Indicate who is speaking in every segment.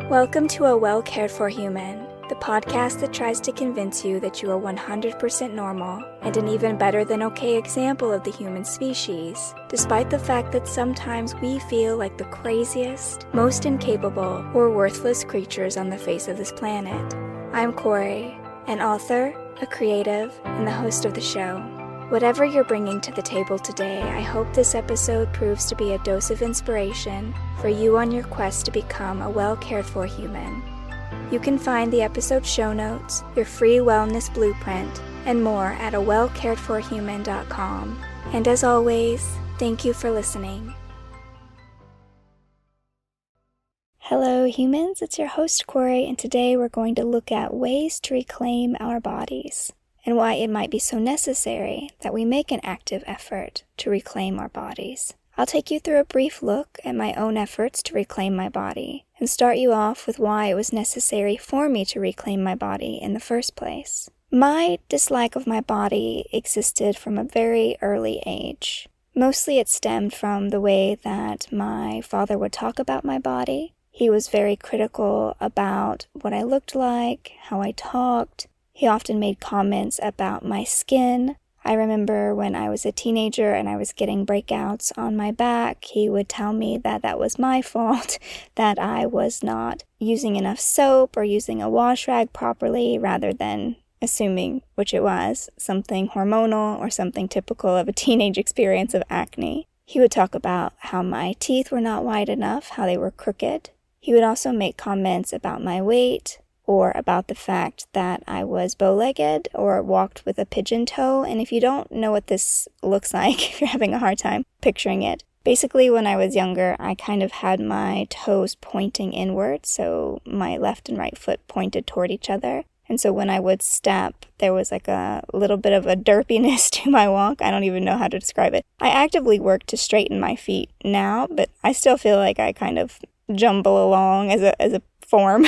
Speaker 1: Welcome to A Well Cared For Human, the podcast that tries to convince you that you are 100% normal and an even better than okay example of the human species, despite the fact that sometimes we feel like the craziest, most incapable, or worthless creatures on the face of this planet. I'm Kory, an author, a creative, and the host of the show. Whatever you're bringing to the table today, I hope this episode proves to be a dose of inspiration for you on your quest to become a well-cared-for human. You can find the episode show notes, your free wellness blueprint, and more at awellcaredforhuman.com. And as always, thank you for listening. Hello humans, it's your host Kory, and today we're going to look at ways to reclaim our bodies, and why it might be so necessary that we make an active effort to reclaim our bodies. I'll take you through a brief look at my own efforts to reclaim my body, and start you off with why it was necessary for me to reclaim my body in the first place. My dislike of my body existed from a very early age. Mostly it stemmed from the way that my father would talk about my body. He was very critical about what I looked like, how I talked. He often made comments about my skin. I remember when I was a teenager and I was getting breakouts on my back, he would tell me that that was my fault, that I was not using enough soap or using a wash rag properly, rather than assuming, which it was, something hormonal or something typical of a teenage experience of acne. He would talk about how my teeth were not wide enough, how they were crooked. He would also make comments about my weight, or about the fact that I was bow-legged or walked with a pigeon toe. And if you don't know what this looks like, if you're having a hard time picturing it, basically when I was younger, I kind of had my toes pointing inward, so my left and right foot pointed toward each other. And so when I would step, there was like a little bit of a derpiness to my walk. I don't even know how to describe it. I actively work to straighten my feet now, but I still feel like I kind of jumble along as a form.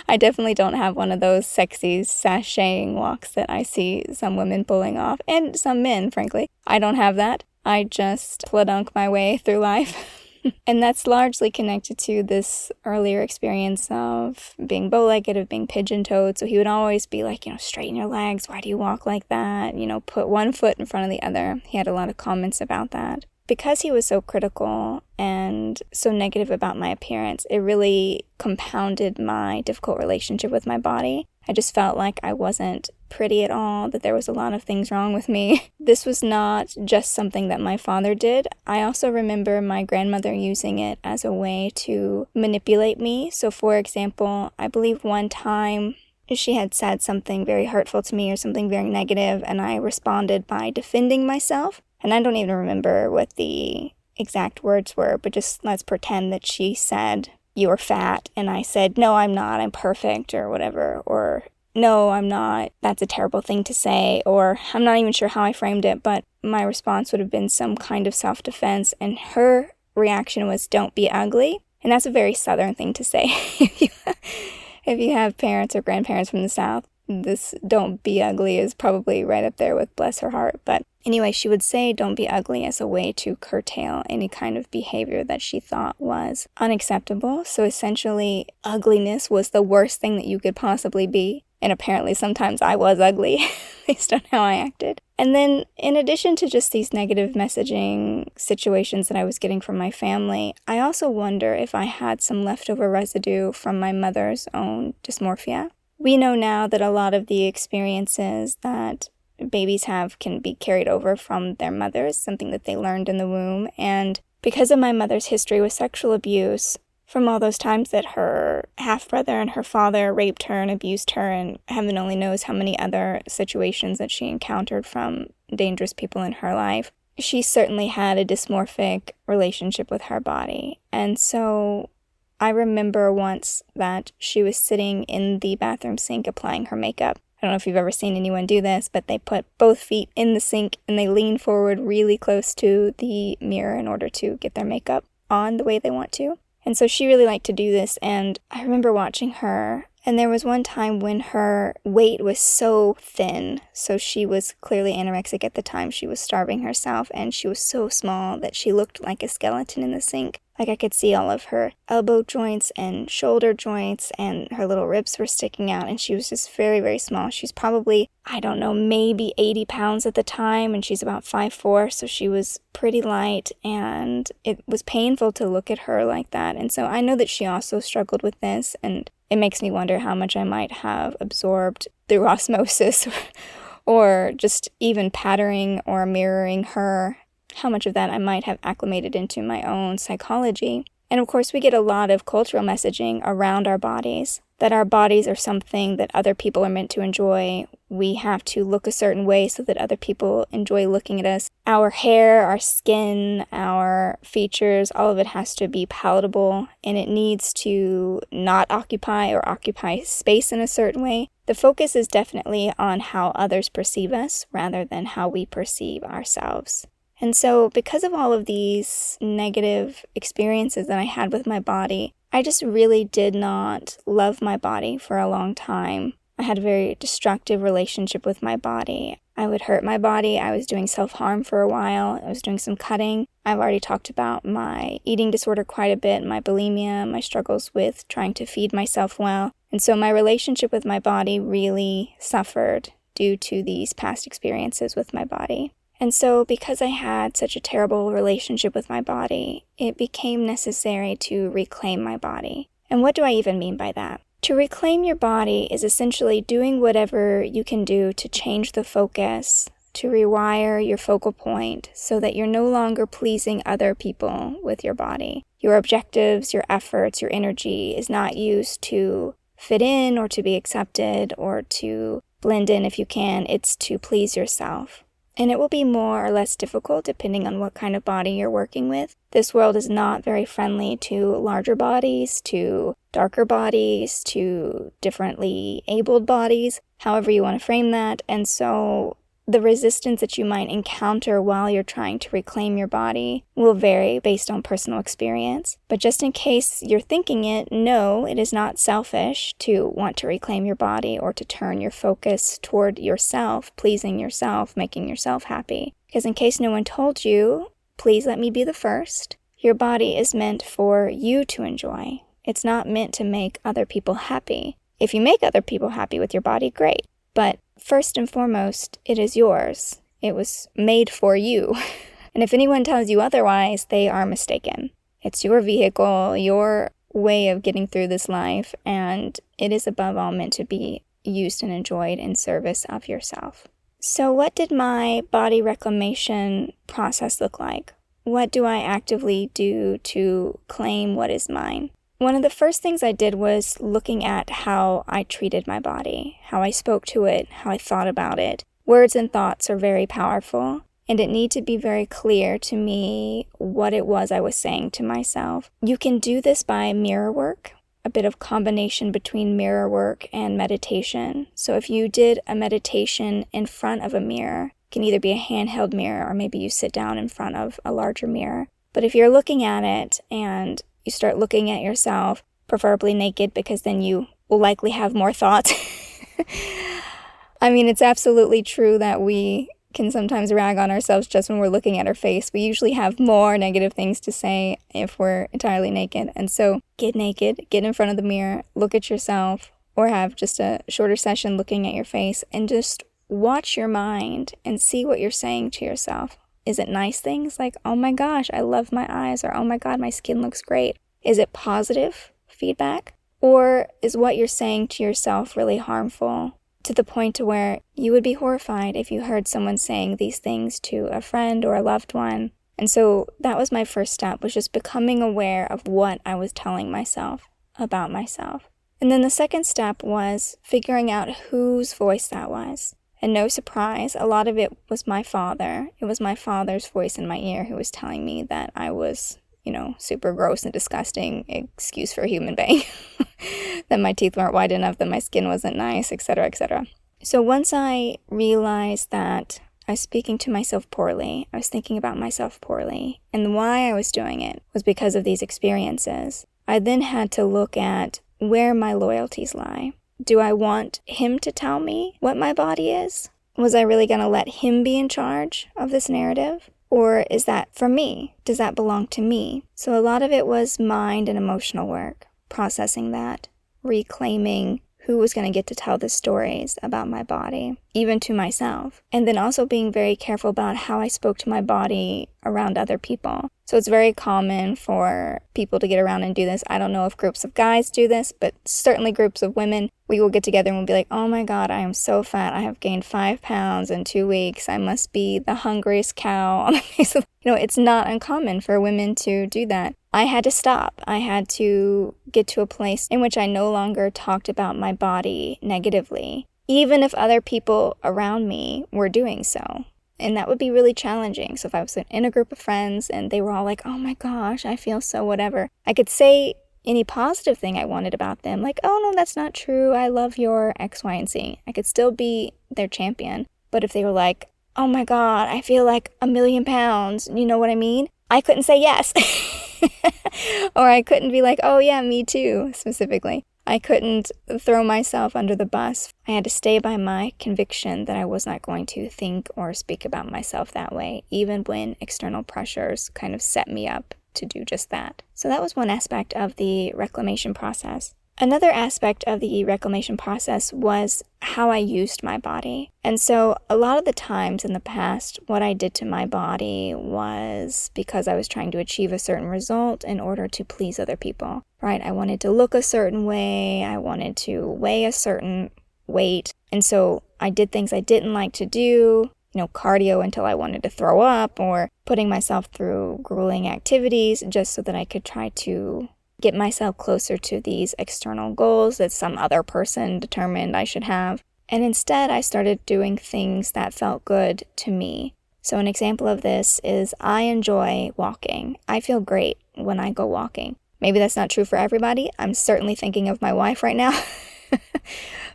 Speaker 1: I definitely don't have one of those sexy sashaying walks that I see some women pulling off, and some men, frankly. I don't have that. I just pladunk my way through life. And that's largely connected to this earlier experience of being bow-legged, of being pigeon-toed. So he would always be like, straighten your legs. Why do you walk like that? Put one foot in front of the other. He had a lot of comments about that. Because he was so critical and so negative about my appearance, it really compounded my difficult relationship with my body. I just felt like I wasn't pretty at all, that there was a lot of things wrong with me. This was not just something that my father did. I also remember my grandmother using it as a way to manipulate me. So for example, I believe one time she had said something very hurtful to me or something very negative, and I responded by defending myself. And I don't even remember what the exact words were, but just let's pretend that she said, "You're fat," and I said, "No, I'm not, I'm perfect," or whatever, or "No, I'm not, that's a terrible thing to say," or I'm not even sure how I framed it, but my response would have been some kind of self-defense, and her reaction was, "Don't be ugly," and that's a very Southern thing to say. If you have parents or grandparents from the South, this "don't be ugly" is probably right up there with bless her heart. But anyway, she would say "don't be ugly" as a way to curtail any kind of behavior that she thought was unacceptable. So essentially, ugliness was the worst thing that you could possibly be. And apparently sometimes I was ugly based on how I acted. And then in addition to just these negative messaging situations that I was getting from my family, I also wonder if I had some leftover residue from my mother's own dysmorphia. We know now that a lot of the experiences that babies have can be carried over from their mothers, something that they learned in the womb. And because of my mother's history with sexual abuse, from all those times that her half-brother and her father raped her and abused her, and heaven only knows how many other situations that she encountered from dangerous people in her life, she certainly had a dysmorphic relationship with her body. And so I remember once that she was sitting in the bathroom sink applying her makeup. I don't know if you've ever seen anyone do this, but they put both feet in the sink and they lean forward really close to the mirror in order to get their makeup on the way they want to. And so she really liked to do this, and I remember watching her And there was one time when her weight was so thin, so she was clearly anorexic at the time. She was starving herself, and she was so small that she looked like a skeleton in the sink. Like I could see all of her elbow joints and shoulder joints, and her little ribs were sticking out, and she was just very, very small. She's probably, I don't know, maybe 80 pounds at the time, and she's about 5'4", so she was pretty light, and it was painful to look at her like that. And so I know that she also struggled with this, and it makes me wonder how much I might have absorbed through osmosis or just even patterning or mirroring her, how much of that I might have acclimated into my own psychology. And of course, we get a lot of cultural messaging around our bodies, that our bodies are something that other people are meant to enjoy. We have to look a certain way so that other people enjoy looking at us. Our hair, our skin, our features, all of it has to be palatable, and it needs to not occupy or occupy space in a certain way. The focus is definitely on how others perceive us rather than how we perceive ourselves. And so because of all of these negative experiences that I had with my body, I just really did not love my body for a long time. I had a very destructive relationship with my body. I would hurt my body. I was doing self-harm for a while. I was doing some cutting. I've already talked about my eating disorder quite a bit, my bulimia, my struggles with trying to feed myself well. And so my relationship with my body really suffered due to these past experiences with my body. And so because I had such a terrible relationship with my body, it became necessary to reclaim my body. And what do I even mean by that? To reclaim your body is essentially doing whatever you can do to change the focus, to rewire your focal point so that you're no longer pleasing other people with your body. Your objectives, your efforts, your energy is not used to fit in or to be accepted or to blend in if you can. It's to please yourself. And it will be more or less difficult depending on what kind of body you're working with. This world is not very friendly to larger bodies, to darker bodies, to differently abled bodies, however you want to frame that. And so the resistance that you might encounter while you're trying to reclaim your body will vary based on personal experience. But just in case you're thinking it, no, it is not selfish to want to reclaim your body or to turn your focus toward yourself, pleasing yourself, making yourself happy. Because in case no one told you, please let me be the first. Your body is meant for you to enjoy. It's not meant to make other people happy. If you make other people happy with your body, great. But first and foremost, it is yours. It was made for you. And if anyone tells you otherwise, they are mistaken. It's your vehicle, your way of getting through this life, and it is above all meant to be used and enjoyed in service of yourself. So what did my body reclamation process look like? What do I actively do to claim what is mine? One of the first things I did was looking at how I treated my body, how I spoke to it, how I thought about it. Words and thoughts are very powerful, and it needed to be very clear to me what it was I was saying to myself. You can do this by mirror work, a bit of combination between mirror work and meditation. So if you did a meditation in front of a mirror, it can either be a handheld mirror or maybe you sit down in front of a larger mirror. But if you're looking at it and you start looking at yourself, preferably naked, because then you will likely have more thoughts. I mean, it's absolutely true that we can sometimes rag on ourselves just when we're looking at our face. We usually have more negative things to say if we're entirely naked. And so get naked, get in front of the mirror, look at yourself, or have just a shorter session looking at your face and just watch your mind and see what you're saying to yourself. Is it nice things like, oh my gosh, I love my eyes, or oh my god, my skin looks great? Is it positive feedback? Or is what you're saying to yourself really harmful to the point to where you would be horrified if you heard someone saying these things to a friend or a loved one? And so that was my first step, was just becoming aware of what I was telling myself about myself. And then the second step was figuring out whose voice that was. And no surprise, a lot of it was my father. It was my father's voice in my ear who was telling me that I was, super gross and disgusting, excuse for a human being, that my teeth weren't white enough, that my skin wasn't nice, etc., etc. So once I realized that I was speaking to myself poorly, I was thinking about myself poorly, and why I was doing it was because of these experiences, I then had to look at where my loyalties lie. Do I want him to tell me what my body is? Was I really going to let him be in charge of this narrative? Or is that for me? Does that belong to me? So a lot of it was mind and emotional work, processing that, reclaiming who was going to get to tell the stories about my body, even to myself. And then also being very careful about how I spoke to my body around other people. So it's very common for people to get around and do this. I don't know if groups of guys do this, but certainly groups of women, we will get together and we'll be like, oh my God, I am so fat. I have gained 5 pounds in 2 weeks. I must be the hungriest cow on the face of... it's not uncommon for women to do that. I had to stop. I had to get to a place in which I no longer talked about my body negatively, even if other people around me were doing so. And that would be really challenging. So if I was in a group of friends and they were all like, oh my gosh, I feel so whatever, I could say any positive thing I wanted about them. Like, oh no, that's not true. I love your X, Y, and Z. I could still be their champion. But if they were like, oh my God, I feel like 1,000,000 pounds, you know what I mean? I couldn't say yes. Or I couldn't be like, oh yeah, me too, specifically. I couldn't throw myself under the bus. I had to stay by my conviction that I was not going to think or speak about myself that way, even when external pressures kind of set me up to do just that. So that was one aspect of the reclamation process. Another aspect of the reclamation process was how I used my body. And so a lot of the times in the past, what I did to my body was because I was trying to achieve a certain result in order to please other people, right? I wanted to look a certain way. I wanted to weigh a certain weight. And so I did things I didn't like to do, cardio until I wanted to throw up, or putting myself through grueling activities just so that I could try to get myself closer to these external goals that some other person determined I should have. And instead, I started doing things that felt good to me. So an example of this is I enjoy walking. I feel great when I go walking. Maybe that's not true for everybody. I'm certainly thinking of my wife right now.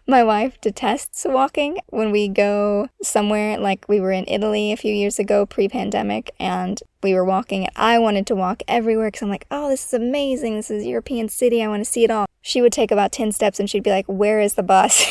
Speaker 1: My wife detests walking. When we go somewhere, like we were in Italy a few years ago, pre-pandemic, and we were walking, and I wanted to walk everywhere because I'm like, oh, this is amazing. This is a European city. I want to see it all. She would take about 10 steps and she'd be like, where is the bus?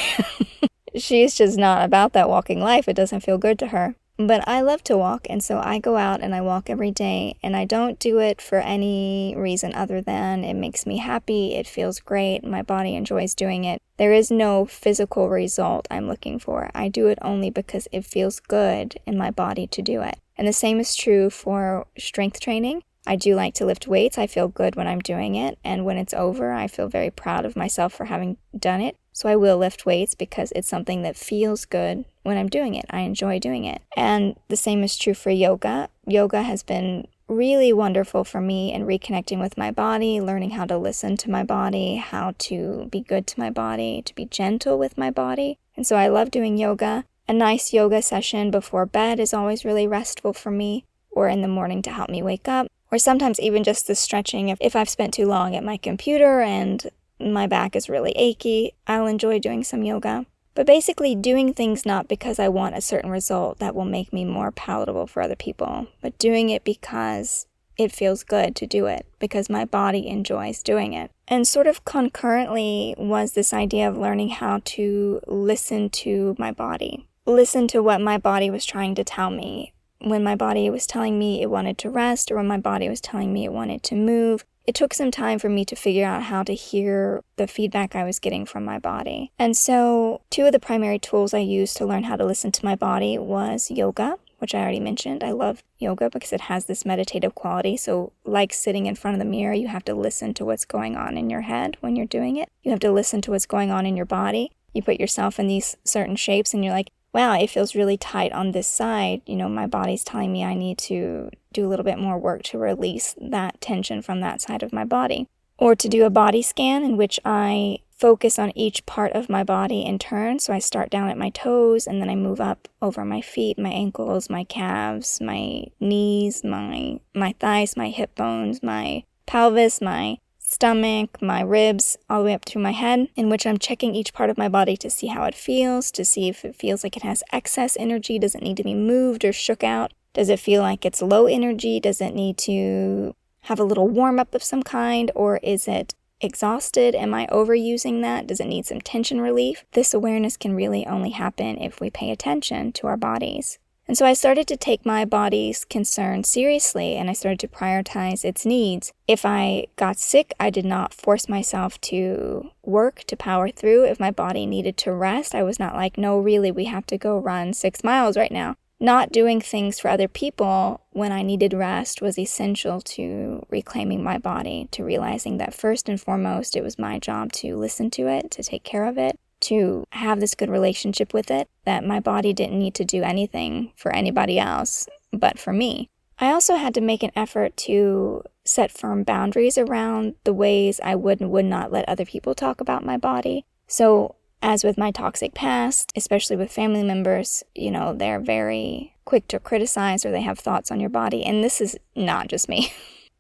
Speaker 1: She's just not about that walking life. It doesn't feel good to her. But I love to walk, and so I go out and I walk every day, and I don't do it for any reason other than it makes me happy, it feels great, my body enjoys doing it. There is no physical result I'm looking for. I do it only because it feels good in my body to do it. And the same is true for strength training. I do like to lift weights. I feel good when I'm doing it, and when it's over, I feel very proud of myself for having done it. So I will lift weights because it's something that feels good when I'm doing it. I enjoy doing it. And the same is true for yoga. Yoga has been really wonderful for me in reconnecting with my body, learning how to listen to my body, how to be good to my body, to be gentle with my body. And so I love doing yoga. A nice yoga session before bed is always really restful for me, or in the morning to help me wake up, or sometimes even just the stretching. If I've spent too long at my computer and my back is really achy, I'll enjoy doing some yoga. But basically doing things not because I want a certain result that will make me more palatable for other people, but doing it because it feels good to do it, because my body enjoys doing it. And sort of concurrently was this idea of learning how to listen to my body. Listen to what my body was trying to tell me. When my body was telling me it wanted to rest, or when my body was telling me it wanted to move, it took some time for me to figure out how to hear the feedback I was getting from my body. And so 2 of the primary tools I used to learn how to listen to my body was yoga, which I already mentioned. I love yoga because it has this meditative quality. So like sitting in front of the mirror, you have to listen to what's going on in your head when you're doing it. You have to listen to what's going on in your body. You put yourself in these certain shapes and you're like, wow, it feels really tight on this side. My body's telling me I need to do a little bit more work to release that tension from that side of my body. Or to do a body scan in which I focus on each part of my body in turn. So I start down at my toes and then I move up over my feet, my ankles, my calves, my knees, my thighs, my hip bones, my pelvis, my stomach, my ribs, all the way up through my head, in which I'm checking each part of my body to see how it feels, to see if it feels like it has excess energy. Does it need to be moved or shook out? Does it feel like it's low energy? Does it need to have a little warm up of some kind? Or is it exhausted? Am I overusing that? Does it need some tension relief? This awareness can really only happen if we pay attention to our bodies. And so I started to take my body's concern seriously, and I started to prioritize its needs. If I got sick, I did not force myself to work, to power through. If my body needed to rest, I was not like, no, really, we have to go run 6 miles right now. Not doing things for other people when I needed rest was essential to reclaiming my body, to realizing that first and foremost, it was my job to listen to it, to take care of it, to have this good relationship with it, that my body didn't need to do anything for anybody else but for me. I also had to make an effort to set firm boundaries around the ways I would and would not let other people talk about my body. So, as with my toxic past, especially with family members, they're very quick to criticize or they have thoughts on your body. And this is not just me.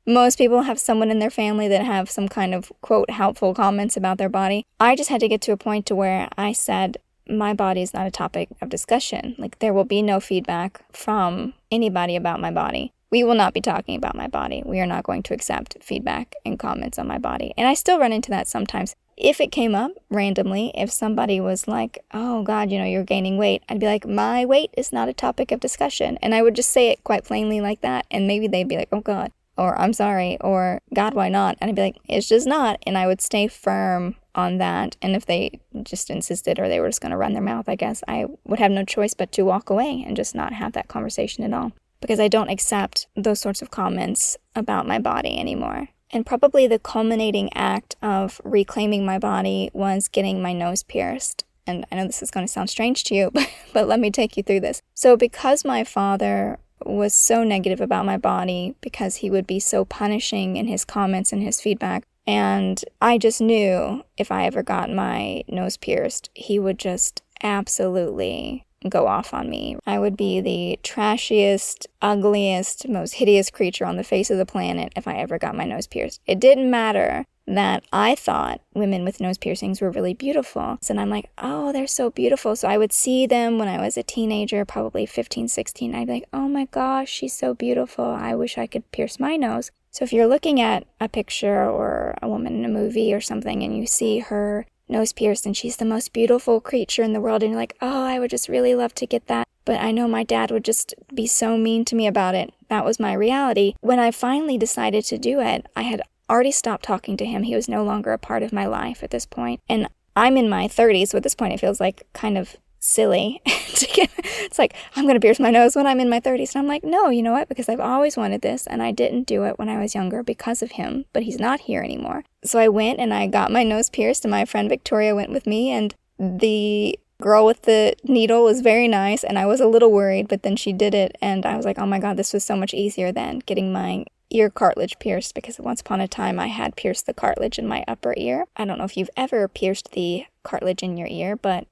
Speaker 1: Most people have someone in their family that have some kind of, quote, helpful comments about their body. I just had to get to a point to where I said, my body is not a topic of discussion. Like, there will be no feedback from anybody about my body. We will not be talking about my body. We are not going to accept feedback and comments on my body. And I still run into that sometimes. If it came up randomly, if somebody was like, oh God, you're gaining weight, I'd be like, my weight is not a topic of discussion. And I would just say it quite plainly like that. And maybe they'd be like, oh God, or I'm sorry, or God, why not? And I'd be like, it's just not. And I would stay firm on that. And if they just insisted or they were just going to run their mouth, I guess I would have no choice but to walk away and just not have that conversation at all. Because I don't accept those sorts of comments about my body anymore. And probably the culminating act of reclaiming my body was getting my nose pierced. And I know this is going to sound strange to you, but let me take you through this. So because my father was so negative about my body, because he would be so punishing in his comments and his feedback, and I just knew if I ever got my nose pierced, he would just absolutely go off on me. I would be the trashiest, ugliest, most hideous creature on the face of the planet if I ever got my nose pierced. It didn't matter that I thought women with nose piercings were really beautiful. And I'm like, oh, they're so beautiful. So I would see them when I was a teenager, probably 15, 16. I'd be like, oh my gosh, she's so beautiful. I wish I could pierce my nose. So if you're looking at a picture or a woman in a movie or something and you see her nose pierced and she's the most beautiful creature in the world and you're like, oh, I would just really love to get that, but I know my dad would just be so mean to me about it. That was my reality. When I finally decided to do it, I had already stopped talking to him. He was no longer a part of my life at this point. And I'm in my 30s, so at this point it feels like kind of silly to get, it's like, I'm going to pierce my nose when I'm in my 30s. And I'm like, no, you know what? Because I've always wanted this and I didn't do it when I was younger because of him, but he's not here anymore. So I went and I got my nose pierced and my friend Victoria went with me, and the girl with the needle was very nice and I was a little worried, but then she did it and I was like, oh my God, this was so much easier than getting my ear cartilage pierced, because once upon a time I had pierced the cartilage in my upper ear. I don't know if you've ever pierced the cartilage in your ear, but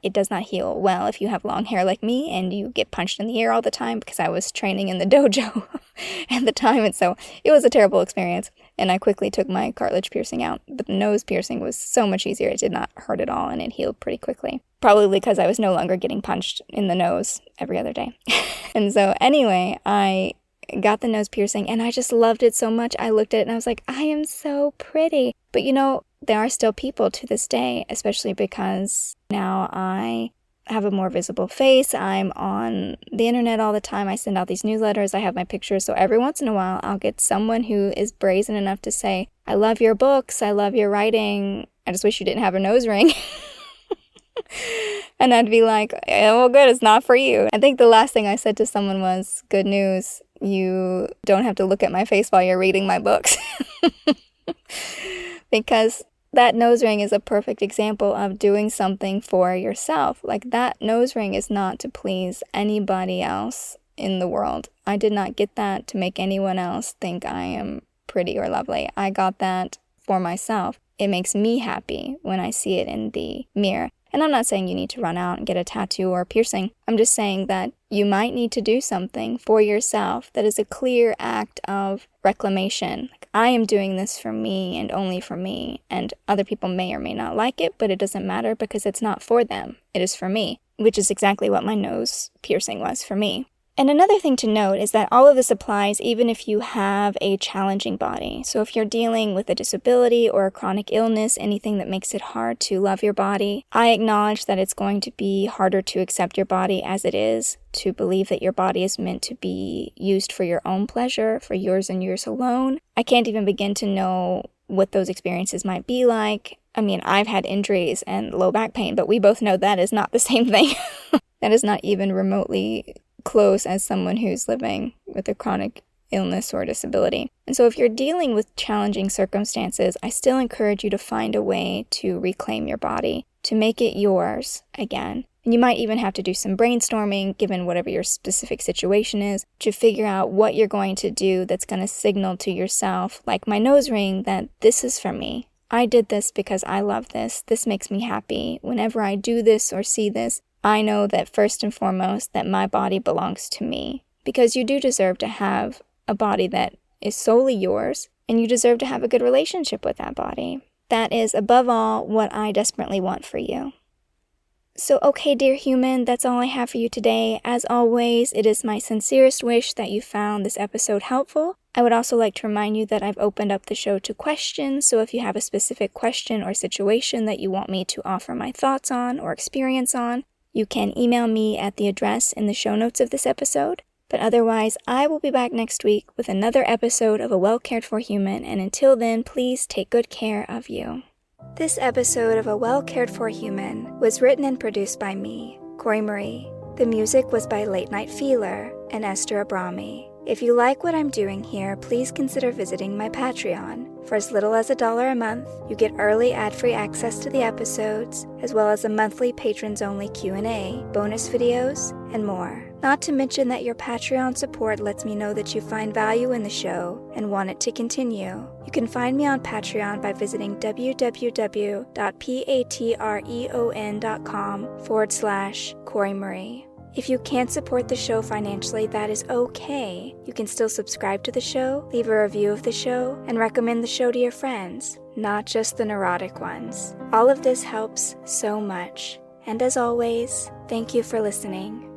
Speaker 1: it does not heal well if you have long hair like me and you get punched in the ear all the time, because I was training in the dojo at the time, and so it was a terrible experience. And I quickly took my cartilage piercing out, but the nose piercing was so much easier. It did not hurt at all and it healed pretty quickly. Probably because I was no longer getting punched in the nose every other day. And so anyway, I got the nose piercing and I just loved it so much. I looked at it and I was like, I am so pretty. But there are still people to this day, especially because now I have a more visible face. I'm on the internet all the time. I send out these newsletters. I have my pictures. So every once in a while, I'll get someone who is brazen enough to say, I love your books. I love your writing. I just wish you didn't have a nose ring. And I'd be like, well, good, it's not for you. I think the last thing I said to someone was, good news, you don't have to look at my face while you're reading my books. Because that nose ring is a perfect example of doing something for yourself. Like, that nose ring is not to please anybody else in the world. I did not get that to make anyone else think I am pretty or lovely. I got that for myself. It makes me happy when I see it in the mirror. And I'm not saying you need to run out and get a tattoo or a piercing. I'm just saying that you might need to do something for yourself that is a clear act of reclamation. Like, I am doing this for me and only for me, and other people may or may not like it, but it doesn't matter because it's not for them. It is for me, which is exactly what my nose piercing was for me. And another thing to note is that all of this applies even if you have a challenging body. So if you're dealing with a disability or a chronic illness, anything that makes it hard to love your body, I acknowledge that it's going to be harder to accept your body as it is, to believe that your body is meant to be used for your own pleasure, for yours and yours alone. I can't even begin to know what those experiences might be like. I mean, I've had injuries and low back pain, but we both know that is not the same thing. That is not even remotely close as someone who's living with a chronic illness or disability. And so if you're dealing with challenging circumstances, I still encourage you to find a way to reclaim your body, to make it yours again. And you might even have to do some brainstorming, given whatever your specific situation is, to figure out what you're going to do that's going to signal to yourself, like my nose ring, that this is for me. I did this because I love this. This makes me happy. Whenever I do this or see this, I know that first and foremost that my body belongs to me, because you do deserve to have a body that is solely yours, and you deserve to have a good relationship with that body. That is, above all, what I desperately want for you. So, okay, dear human, that's all I have for you today. As always, it is my sincerest wish that you found this episode helpful. I would also like to remind you that I've opened up the show to questions, so if you have a specific question or situation that you want me to offer my thoughts on or experience on, you can email me at the address in the show notes of this episode. But otherwise, I will be back next week with another episode of A Well Cared For Human, and until then, please take good care of you. This episode of A Well Cared For Human was written and produced by me, Kory Marie. The music was by Late Night Feeler and Esther Abrami. If you like what I'm doing here, please consider visiting my Patreon. For as little as $1 a month, you get early ad-free access to the episodes, as well as a monthly patrons-only Q&A, bonus videos, and more. Not to mention that your Patreon support lets me know that you find value in the show and want it to continue. You can find me on Patreon by visiting www.patreon.com/Kory Marie. If you can't support the show financially, that is okay. You can still subscribe to the show, leave a review of the show, and recommend the show to your friends, not just the neurotic ones. All of this helps so much. And as always, thank you for listening.